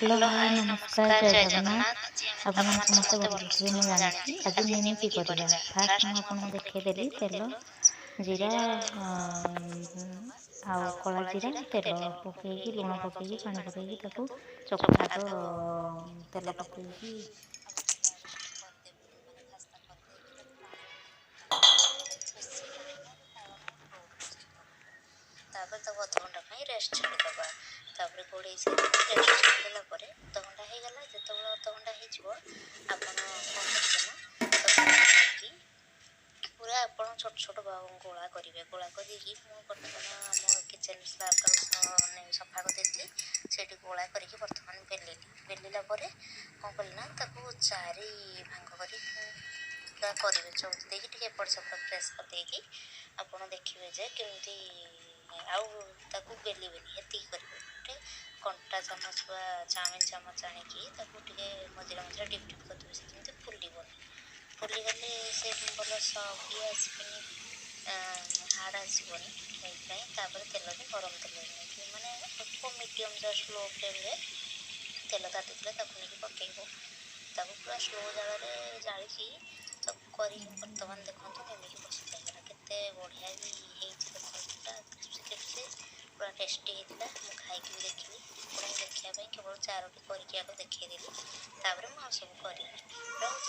Hello hi ନମସ୍କାର ଜୟ ଜଗନ୍ନାଥ। ଆପଣମାନେ ସମସ୍ତେ ଭଲ ଥିବେ ମୁଁ ଜାଣିଛି। ଆଜି ନିମିକି କରିବା। ଫାଷ୍ଟ ମୁଁ ଆପଣଙ୍କୁ ଦେଖେଇଦେଲି ତେଲ, ଜିରା ଆଉ କଳା ଜିରା, ତେଲ ପକେଇକି ଲୁଣ ପକେଇକି ପାଣି ପକେଇକି ତାକୁ ଚକଟା ଆଗ ତେଲ ପକେଇକି ତାପରେ ତାକୁ ଅଧଘଣ୍ଟା ପାଇଁ ରେଷ୍ଟ ଛାଡ଼ିଦେବା। ତାପରେ ଘୋଡ଼େଇ ସାରିକି ରେଷ୍ଟ ଛାଡ଼ିଦେଲା ପରେ ଅଧଘଣ୍ଟା ହେଇଗଲା। ଯେତେବେଳେ ଅଧଘଣ୍ଟା ହେଇଯିବ ଆପଣ କ'ଣ କରିବେ ନା ତାକୁ ନେଇକି ପୁରା ଆପଣ ଛୋଟ ଛୋଟ ଗୋଳା କରିବେ। ଗୋଳା କରିକି ମୁଁ ବର୍ତ୍ତମାନ ଆମ କିଚେନ୍ ସ୍ଲାବ୍ ସଫା କରିଦେଇଥିଲି, ସେଇଠି ଗୋଳା କରିକି ବର୍ତ୍ତମାନ ବେଲିଲି। ବେଲିଲା ପରେ କ'ଣ କଲି ନା ତାକୁ 4 ଭାଗ କରି ପୁରା କରିବେ। ଚଉତି ଦେଇକି ଟିକେ ଏପଟ ସେପଟ ପ୍ରେସ୍ କରିଦେଇକି ଆପଣ ଦେଖିବେ ଯେ କେମିତି ଆଉ ତାକୁ ବେଲିବେନି, ଏତିକି କରିବେ। ଗୋଟେ କଣ୍ଟା ଚାମଚ ବା ଚାଉମିନ ଚାମଚ ଆଣିକି ତାକୁ ଟିକେ ମଝିରେ ମଝିରେ ଡିପ୍ ଡିପ୍ କରିଦେବେ, ସେ ଯେମିତି ଫୁଲିବନି। ଫୁଲିଗଲେ ସେ ଭଲ ଇଏ ଆସିବନି, ହାର୍ଡ଼ ଆସିବନି। ସେଇଥିପାଇଁ ତାପରେ ତେଲରେ ଗରମ ତେଲରେ ନେଇକି ମାନେ ଅଳ୍ପ ମିଡ଼ିୟମ୍ ଜଷ୍ଟ ଲୋ ଫ୍ଲେମ୍ରେ ତେଲ ତାତିଥିଲେ ତାକୁ ନେଇକି ପକେଇବ। ତାକୁ ପୁରା ସ୍ଲୋ ଜାଳରେ ଜାଳିକି ତାକୁ କରିକି ବର୍ତ୍ତମାନ ଦେଖନ୍ତୁ ନିମିକି ପ୍ରସ୍ତୁତ ହେଇଗଲା। କେତେ ବଢ଼ିଆ ବି ହେଇଛି ଦେଖନ୍ତୁ, ପୁରା କ୍ରିସ୍ପି କ୍ରିସ୍ପି, ପୁରା ଟେଷ୍ଟି ହେଇଥିଲା। ମୁଁ ଖାଇକି ବି ଦେଖିଲି, ଆପଣଙ୍କୁ ଦେଖିବା ପାଇଁ କେବଳ 4ଟି କରିକି ଆଗ ଦେଖେଇଦେଲି। ତାପରେ ମୁଁ ଆଉ ସବୁ କରିବି। ରହୁଛି।